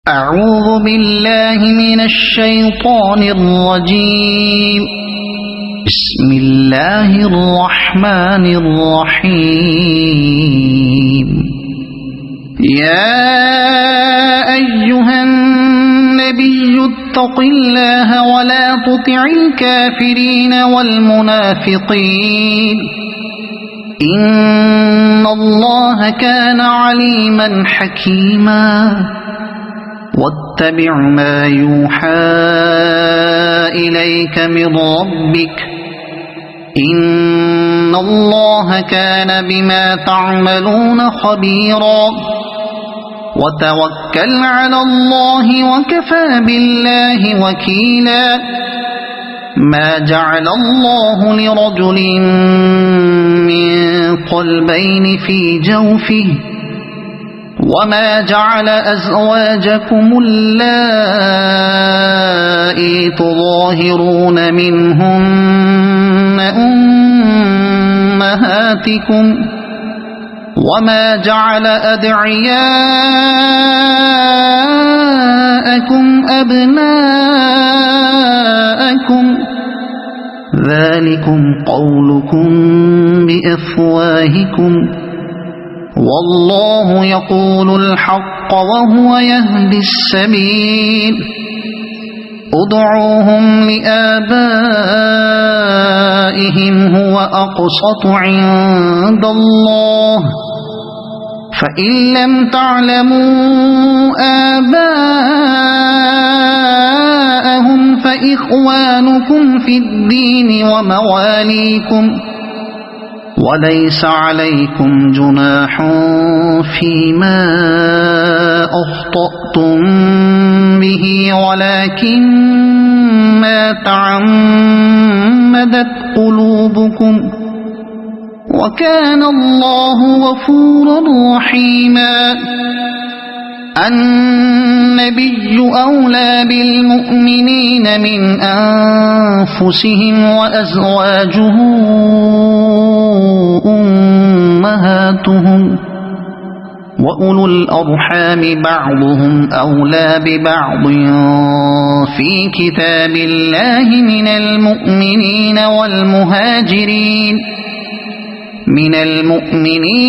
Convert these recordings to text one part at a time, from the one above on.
أعوذ بالله من الشيطان الرجيم. بسم الله الرحمن الرحيم. يا أيها النبي اتق الله ولا تطع الكافرين والمنافقين إن الله كان عليما حكيما. واتبع ما يوحى إليك من ربك إن الله كان بما تعملون خبيرا. وتوكل على الله وكفى بالله وكيلا. ما جعل الله لرجل من قلبين في جوفه وما جعل أزواجكم اللائي تظاهرون منهن أمهاتكم وما جعل أدعياءكم أبناءكم ذلكم قولكم بأفواهكم والله يقول الحق وهو يهدي السبيل. ادعوهم لآبائهم هو أقسط عند الله فإن لم تعلموا آباءهم فإخوانكم في الدين ومواليكم وليس عليكم جناح فيما أخطأتم به ولكن ما تعمدت قلوبكم وكان الله غفورا رحيما. النبي أولى بالمؤمنين من أنفسهم وأزواجه أمهاتهم وأولو الأرحام بعضهم أولى ببعض في كتاب الله من المؤمنين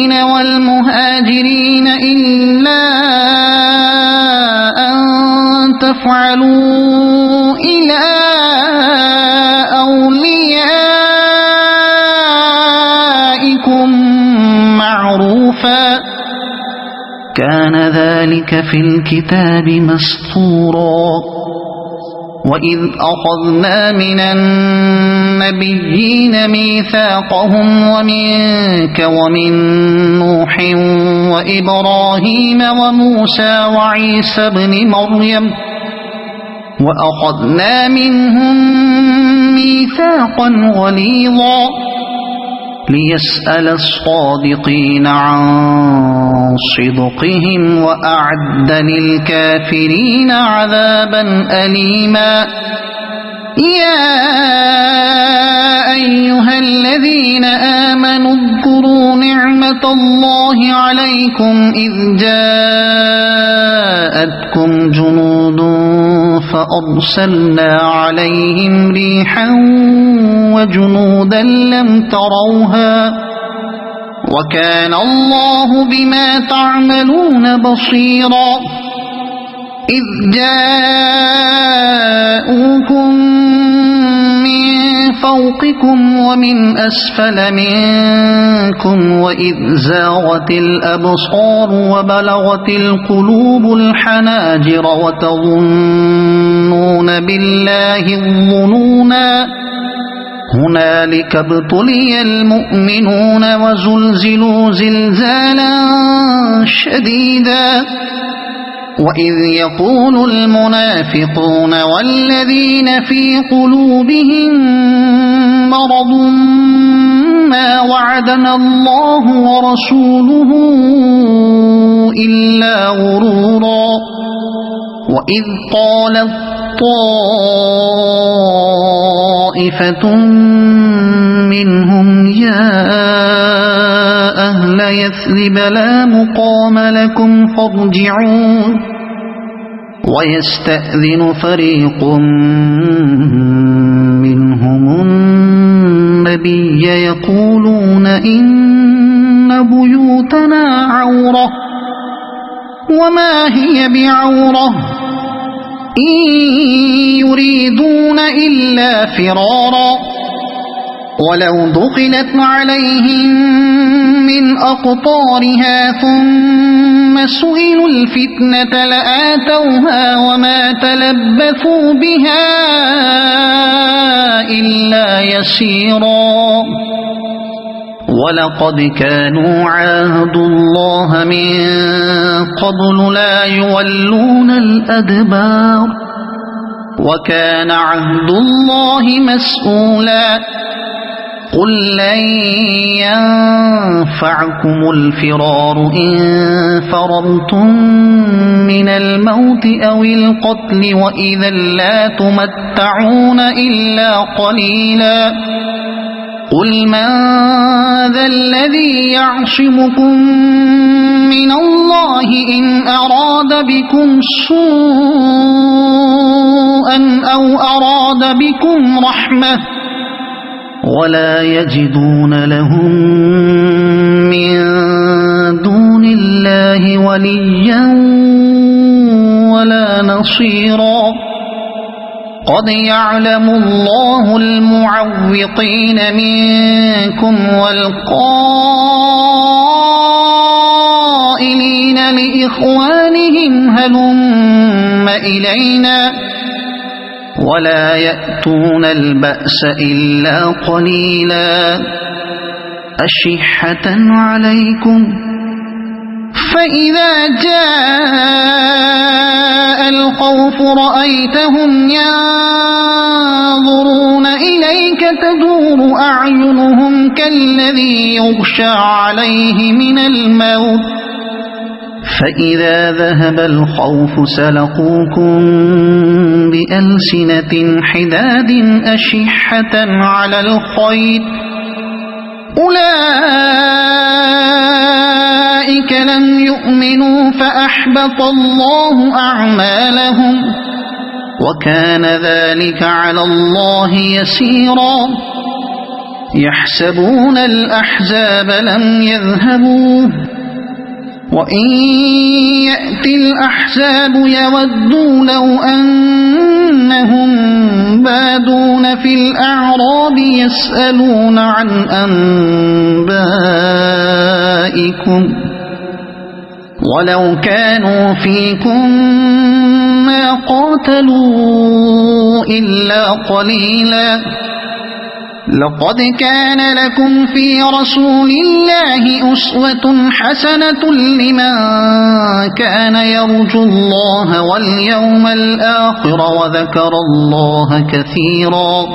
والمهاجرين إلا أن تفعلوا إلى أوليائكم معروفا كان ذلك في الكتاب مسطورا. وإذ أخذنا من النبيين ميثاقهم ومنك ومن نوح وإبراهيم وموسى وعيسى بن مريم وأخذنا منهم ميثاقا غليظا ليسأل الصادقين عن صدقهم وأعد للكافرين عذابا أليما. يا أيها الذين آمنوا اذكروا نعمة الله عليكم إذ جاءتكم جنود فأرسلنا عليهم ريحا وجنودا لم تروها وكان الله بما تعملون بصيرا. إذ جاءوكم من فوقكم ومن أسفل منكم وإذ زاغت الأبصار وبلغت القلوب الحناجر وتظنون بالله الظنونا هنالك ابتلي المؤمنون وزلزلوا زلزالا شديدا. وإذ يقول المنافقون والذين في قلوبهم مرض ما وعدنا الله ورسوله إلا غرورا. وإذ قالت طائفة منهم يا أهل يثرب لا مقام لكم فارجعوا ويستأذن فريق منهم النبي يقولون إن بيوتنا عورة وما هي بعورة إن يريدون إلا فرارا ولو دخلت عليهم من أقطارها ثم سئلوا الفتنة لآتوها وما تلبثوا بها إلا يسيرا ولقد كانوا عاهدوا الله من قبل لا يولون الأدبار وكان عهد الله مسؤولا قل لن ينفعكم الفرار إن فررتم من الموت أو القتل وإذا لا تمتعون إلا قليلا قل من ذا الذي يعصمكم من الله إن أراد بكم سوءا أو أراد بكم رحمة ولا يجدون لهم من دون الله وليا ولا نصيرا قد يعلم الله المعوقين منكم والقائلين لإخوانهم هلم إلينا ولا يأتون البأس إلا قليلا أشحة عليكم فإذا جاء الخوف رأيتهم ينظرون إليك تدور أعينهم كالذي يغشى عليه من الموت فإذا ذهب الخوف سلقوكم بألسنة حداد أشحة على الخير أولئك لم يؤمنوا فأحبط الله أعمالهم وكان ذلك على الله يسيرا يحسبون الأحزاب لم يذهبوا وإن يأتي الأحزاب يودوا لو أنهم بادون في الأعراب يسألون عن أنبائكم ولو كانوا فيكم ما قاتلوا إلا قليلا لقد كان لكم في رسول الله أسوة حسنة لمن كان يرجو الله واليوم الآخر وذكر الله كثيرا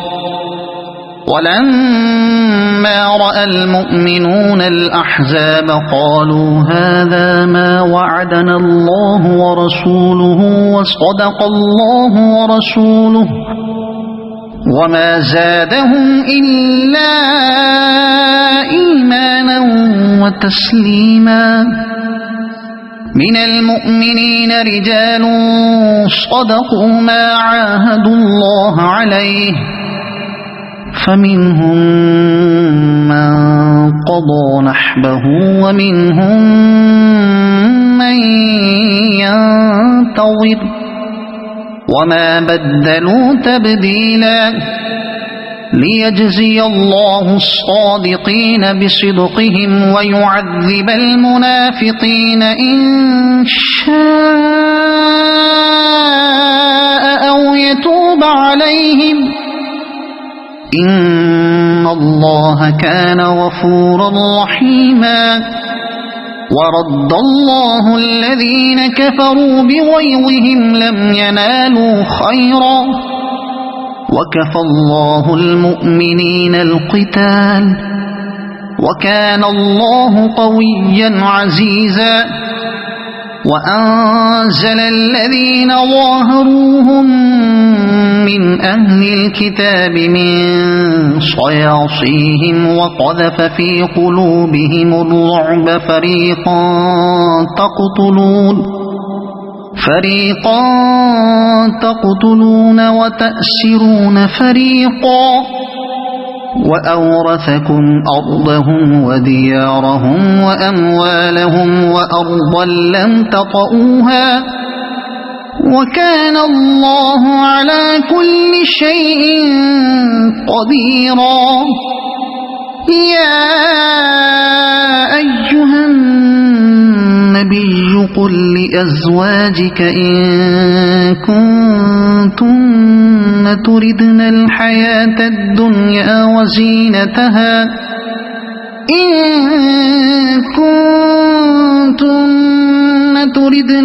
ولما رأى المؤمنون الأحزاب قالوا هذا ما وعدنا الله ورسوله وصدق الله ورسوله وما زادهم إلا إيمانا وتسليما من المؤمنين رجال صدقوا ما عاهدوا الله عليه فمنهم من قضى نحبه ومنهم من ينتظر وما بدلوا تبديلا ليجزي الله الصادقين بصدقهم ويعذب المنافقين إن شاء أو يتوب عليهم إن الله كان غفورا رحيما ورد الله الذين كفروا بغيظهم لم ينالوا خيرا وكفى الله المؤمنين القتال وكان الله قويا عزيزا وأنزل الذين ظاهروهم من أهل الكتاب من صياصيهم وقذف في قلوبهم الرعب فريقا فريقا تقتلون وتأسرون فريقا وأورثكم أرضهم وديارهم وأموالهم وأرضا لم تطئوها وكان الله على كل شيء قديرا يا أيها النبي قل لأزواجك إن كنتن تردن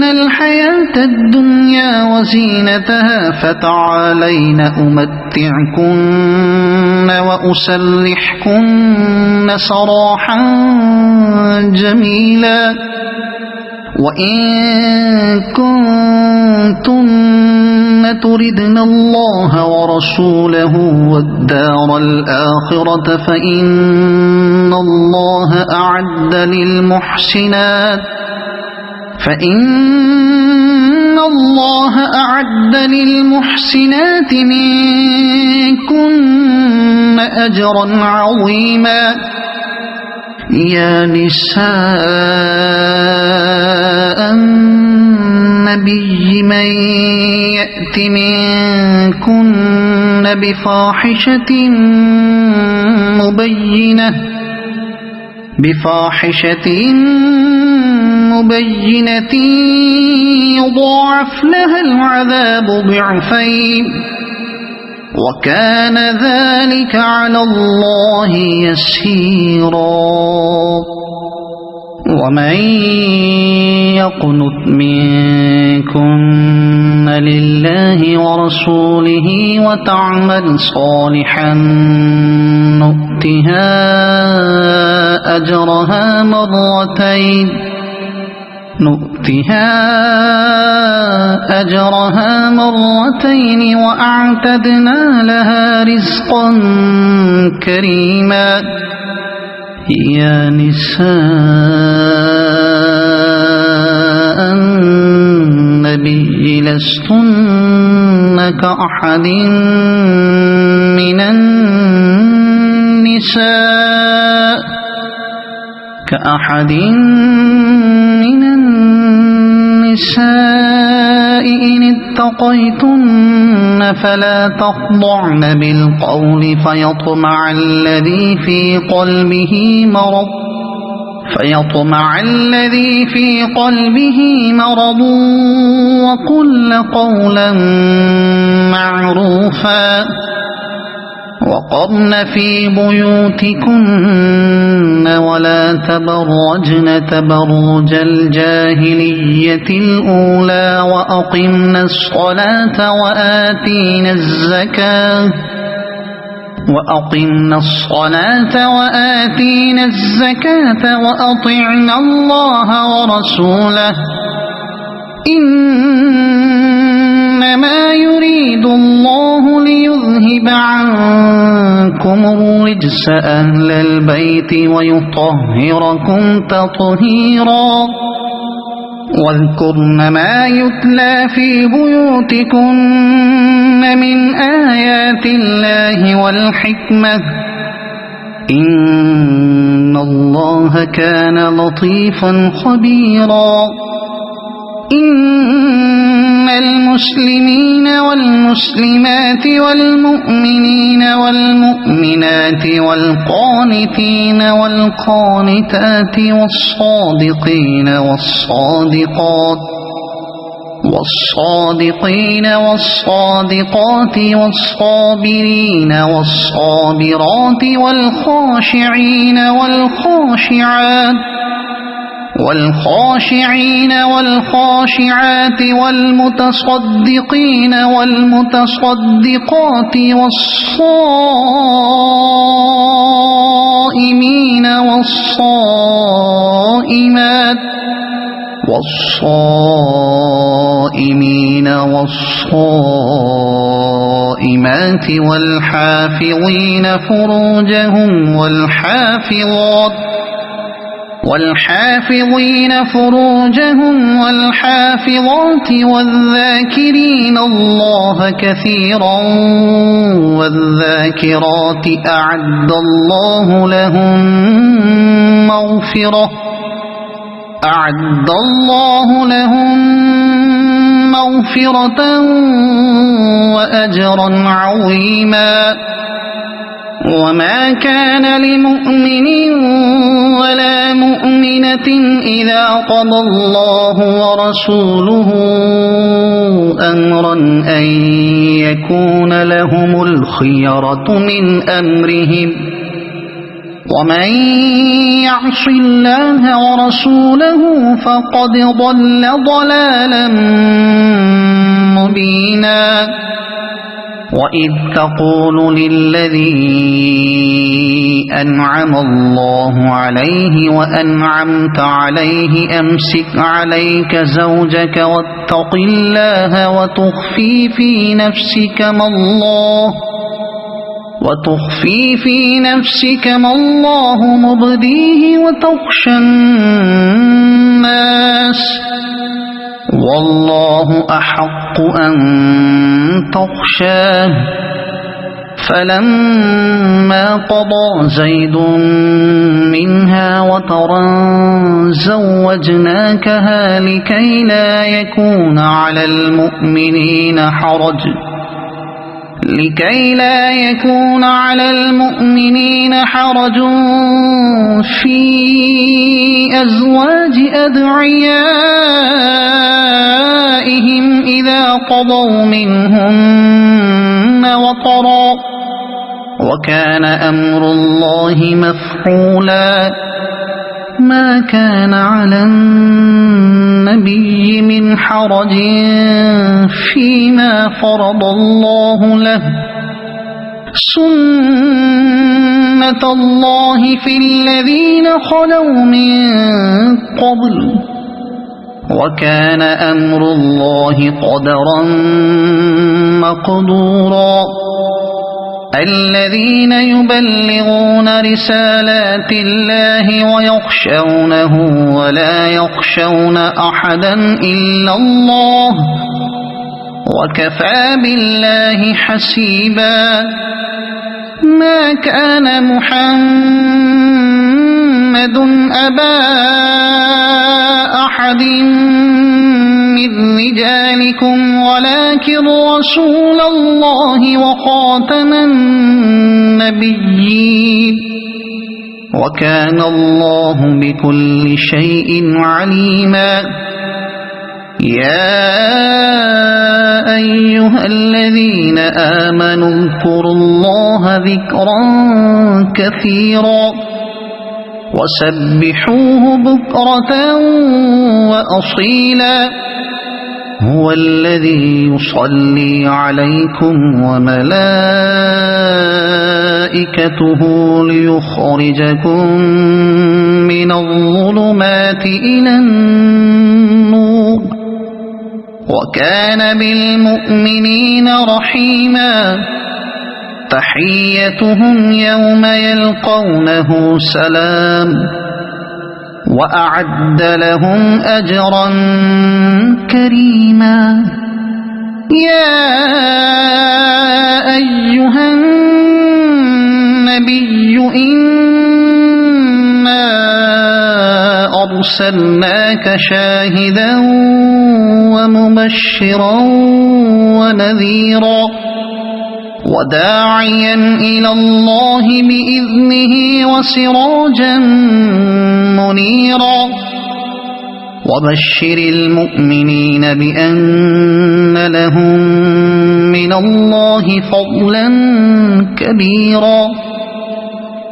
الحياة الدنيا وزينتها فتعالين أمتعكن وأسرحكن سراحا جميلا وإن كنتن تردن الله ورسوله والدار الآخرة فإن الله أعد للمحسنات منكن أجرا عظيما يا نساء النبي من يأت منكن بفاحشة مبينة يضاعف لها العذاب ضعفين وكان ذلك على الله يسيرا ومن يقنت منكن لله ورسوله وتعمل صالحا نؤتها أجرها مرتين وأعتدنا لها رزقا كريما يا نساء النبي لستن كأحد من النساء إن اتقيتن فلا تخضعن بالقول فيطمع الذي في قلبه مرض وقلن قولا معروفا وقرن في بيوتكن ولا تبرجن تبرج الجاهلية الأولى وأقمنا الصلاة وآتينا الزكاة وأطعنا الله ورسوله إنما يريد الله ليذهب عنكم الرجس أهل البيت ويطهركم تطهيرا واذكرن ما يتلى في بيوتكن من آيات الله والحكمة إن الله كان لطيفا خبيرا إن المسلمين والمسلمات والمؤمنين والمؤمنات والقانتين والقانتات والصادقين والصادقات والصابرين والصابرات والخاشعين والخاشعات والمتصدقين والمتصدقات والصائمين والصائمات والحافظين فروجهم والحافظات والحافظين فروجهم والحافظات والذاكرين الله كثيرا والذاكرات أعد الله لهم مغفرة وأجرا عظيما. وما كان لمؤمن ولا مؤمنة إذا قضى الله ورسوله أمرا أن يكون لهم الخيرة من أمرهم ومن يعص الله ورسوله فقد ضل ضلالا مبينا. وإذ تقول للذي أنعم الله عليه وأنعمت عليه أمسك عليك زوجك واتق الله وتخفي في نفسك ما الله مبديه وتخشى الناس والله أحق أن تخشاه. فلما قضى زيد منها وطرا زوجناكها لكي لا يكون على المؤمنين حرج في أزواج أدعيائهم إذا قضوا منهن وطرا وكان أمر الله مفعولا. ما كان على النبي من حرج فيما فرض الله له سنة الله في الذين خلوا من قبل وكان أمر الله قدرا مقدورا. الذين يبلغون رسالات الله ويخشونه ولا يخشون أحدا إلا الله وكفى بالله حسيبا. ما كان محمد أبا أحد من رجالكم ولكن رسول الله وخاتم النبيين وكان الله بكل شيء عليما. يا أيها الذين آمنوا اذكروا الله ذكرا كثيرا وسبحوه بكرة وأصيلا. هو الذي يصلي عليكم وملائكته ليخرجكم من الظلمات إلى النور وكان بالمؤمنين رحيما. تحيتهم يوم يلقونه سلام وأعد لهم أجرا كريما. يا أيها النبي إنا أرسلناك شاهدا ومبشرا ونذيرا وداعيا إلى الله بإذنه وسراجا منيرا. وبشر المؤمنين بأن لهم من الله فضلا كبيرا.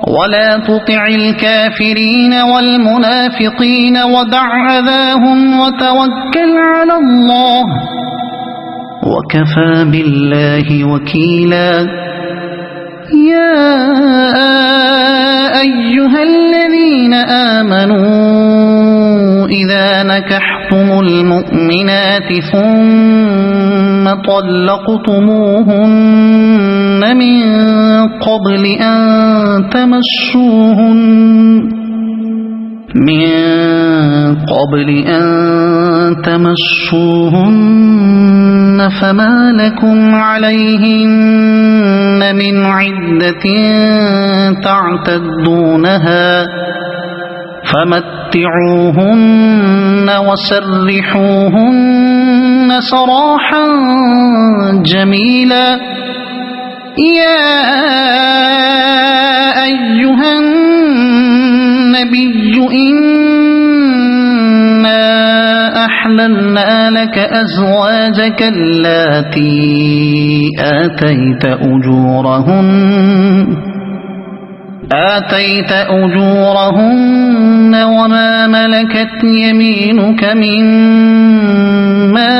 ولا تطع الكافرين والمنافقين ودع أذاهم وتوكل على الله وكفى بالله وكيلا. يا أيها الذين آمنوا إذا نكحتم المؤمنات ثم طلقتموهن من قبل أن تمسوهن من قبل أن تمسوهن فما لكم عليهن من عدة تعتدونها فمتعوهن وسرحوهن سراحا جميلا. يا أيها النبي إنا أحللنا لك أزواجك اللاتي آتيت أجورهن وما ملكت يمينك مما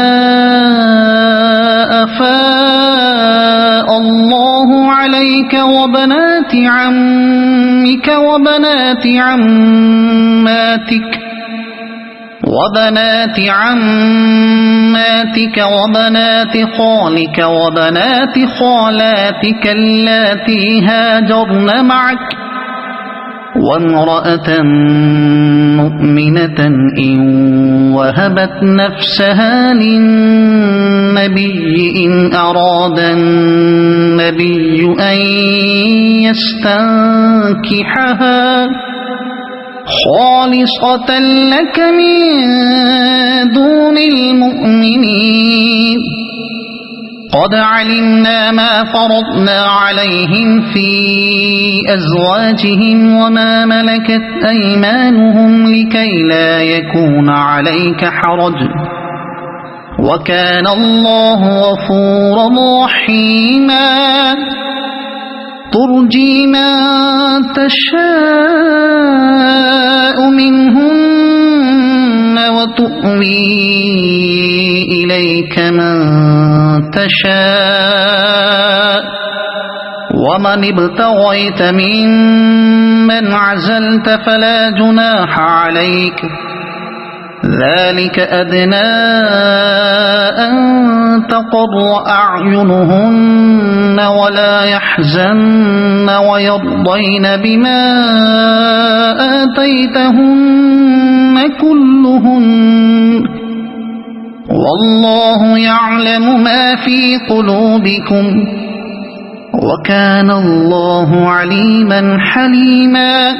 أفاء الله عليك وبنات عمك وبنات عماتك وبنات خالك وبنات خالاتك اللاتي هاجرن معك وامرأة مؤمنة إن وهبت نفسها للنبي إن أراد النبي أن يستنكحها خالصة لك من دون المؤمنين. قد علمنا ما فرضنا عليهم في أزواجهم وما ملكت أيمانهم لكي لا يكون عليك حرج وكان الله غفورا رحيما. ترجي من تشاء منهن وتؤوي إليك من تشاء ومن ابتغيت ممن عزلت فلا جناح عليك ذلك أدنى أن تقر أعينهن ولا يحزن ويرضين بما آتيتهن كلهن والله يعلم ما في قلوبكم وكان الله عليما حليما.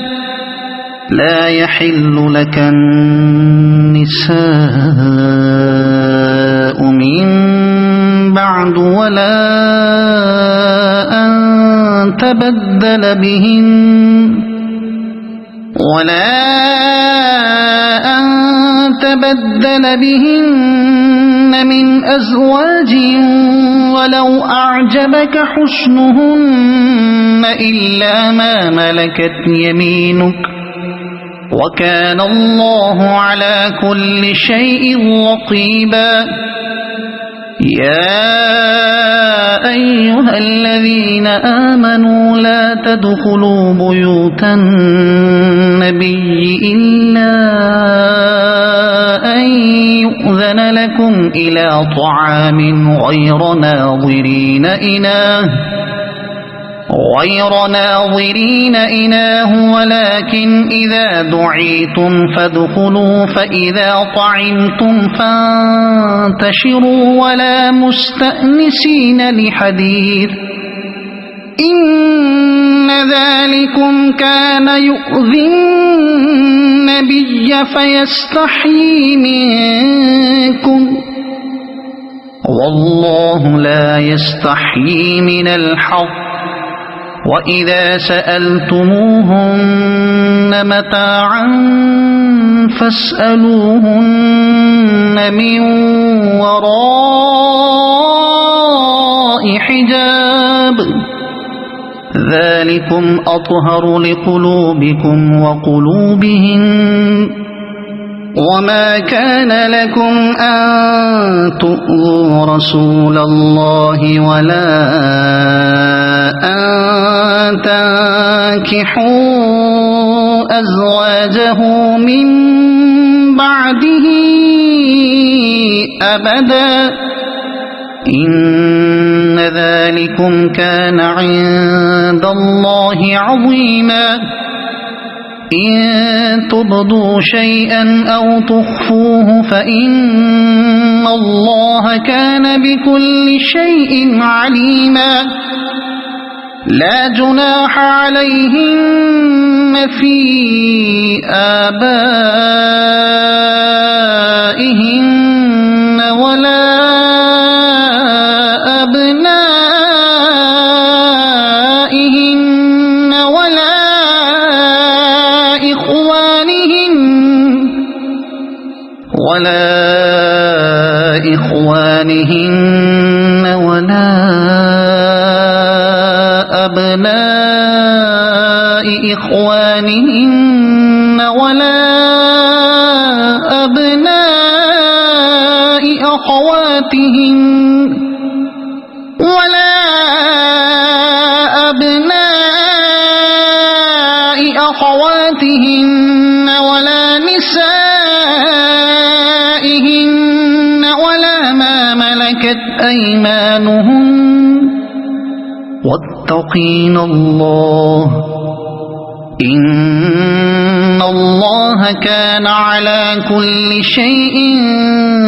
لا يحل لك النساء من بعد ولا أن تبدل بهن من أزواج ولو أعجبك حسنهن إلا ما ملكت يمينك وكان الله على كل شيء رقيبا. يا أيها الذين آمنوا لا تدخلوا بيوت النبي إلا أن يؤذن لكم إلى طعام غير ناظرين إناه ولكن إذا دعيتم فادخلوا فإذا طعمتم فانتشروا ولا مستأنسين لحديث إن ذلكم كان يؤذي النبي فيستحيي منكم والله لا يستحيي من الحق. وإذا سألتموهن متاعا فاسألوهن من وراء حجاب ذلكم أطهر لقلوبكم وقلوبهن. وما كان لكم أن تؤذوا رسول الله ولا أن تنكحوا أزواجه من بعده أبدا إن ذلكم كان عند الله عظيما. إن تبدوا شيئا أو تخفوه فإن الله كان بكل شيء عليما لا جناح عليهن في آبائهن ولا أبنائهن ولا إخوانهن ولا أبناء إخوانهن ولا أبناء أخواتهن ولا أبناء أخواتهن ولا نسائهن ولا ما ملكت أيمانهن واتقين الله إن الله كان على كل شيء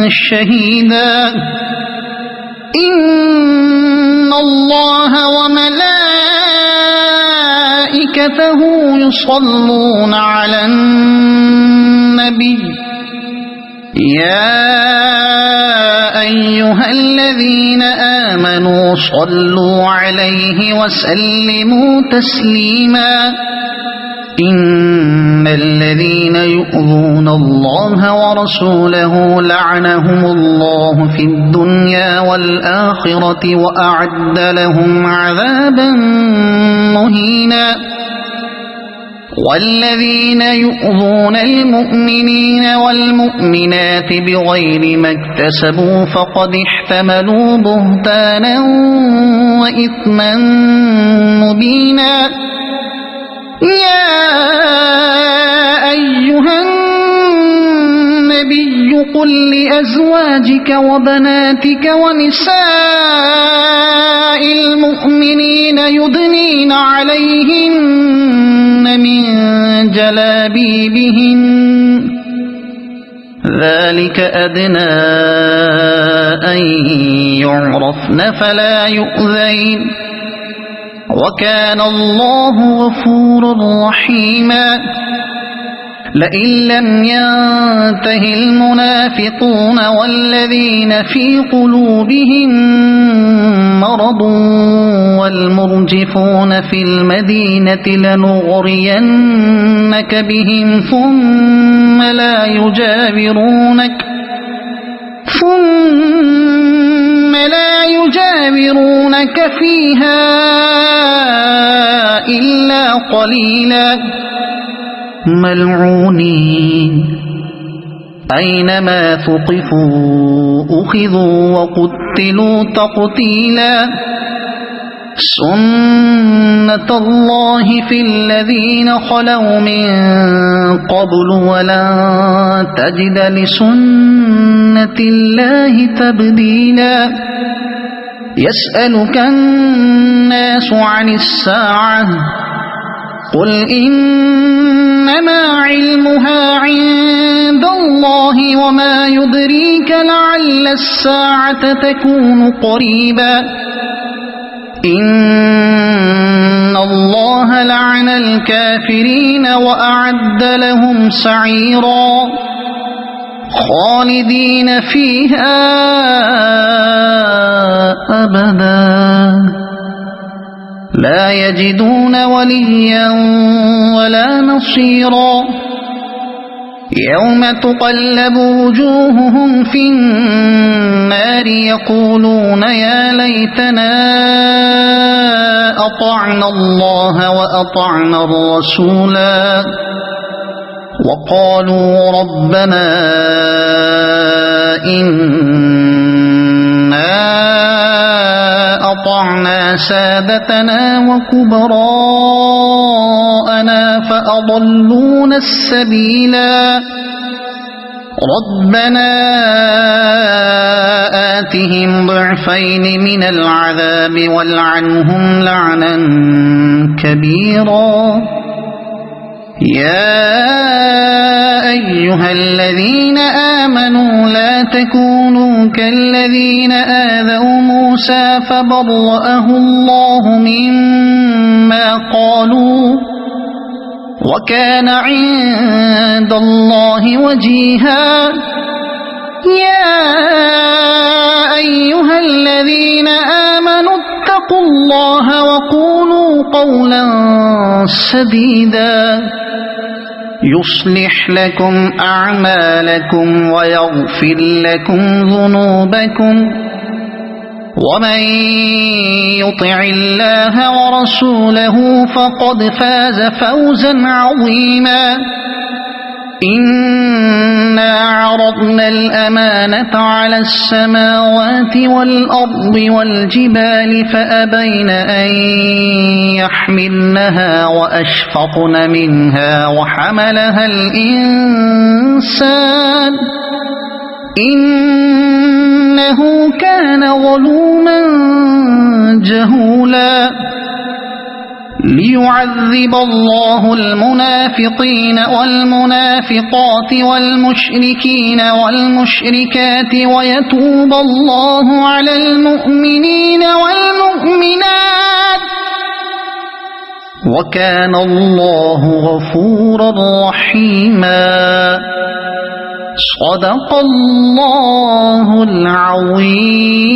شهيدا إن الله وملائكته يصلون على النبي يا أيها الذين آمنوا صلوا عليه وسلموا تسليما إن الذين يؤذون الله ورسوله لعنهم الله في الدنيا والآخرة وأعد لهم عذابا مهينا والذين يؤذون المؤمنين والمؤمنات بغير ما اكتسبوا فقد احتملوا بهتانا وإثما مبينا يا أيها النبي قل لأزواجك وبناتك ونساء المؤمنين يدنين عليهن من جلابيبهن ذلك أدنى أن يعرفن فلا يؤذين وكان الله غفورا رحيما لئن لم ينته المنافقون والذين في قلوبهم مرض والمرجفون في المدينة لنغرينك بهم ثم لا يجاورونك فيها إلا قليلا ملعونين أينما ثقفوا أخذوا وقتلوا تقتيلا سنة الله في الذين خلوا من قبل ولن تجد لسنة الله تبديلا يسألك الناس عن الساعة قل إنما علمها عند الله وما يدريك لعل الساعة تكون قريبا إن الله لعن الكافرين وأعد لهم سعيرا خالدين فيها أبدا لا يجدون وليا ولا نصيرا يوم تقلب وجوههم في النار يقولون يا ليتنا أطعنا الله وأطعنا الرسولا وقالوا ربنا إنا أطعنا سادتنا وكبراءنا فأضلونا السبيلا ربنا آتهم ضعفين من العذاب والعنهم لعنا كبيرا يا أيها الذين آمنوا لا تكونوا كالذين آذوا موسى فبرأه الله مما قالوا وكان عند الله وجيها يا أيها الذين آمنوا اتقوا الله وقولوا قولا سديدا يصلح لكم أعمالكم ويغفر لكم ذنوبكم ومن يطع الله ورسوله فقد فاز فوزا عظيما إنا عرضنا الأمانة على السماوات والأرض والجبال فأبين أن يحملنها وأشفقن منها وحملها الإنسان إنه كان ظلوما جهولا ليعذب الله المنافقين والمنافقات والمشركين والمشركات ويتوب الله على المؤمنين والمؤمنات وكان الله غفورا رحيما صدق الله العظيم.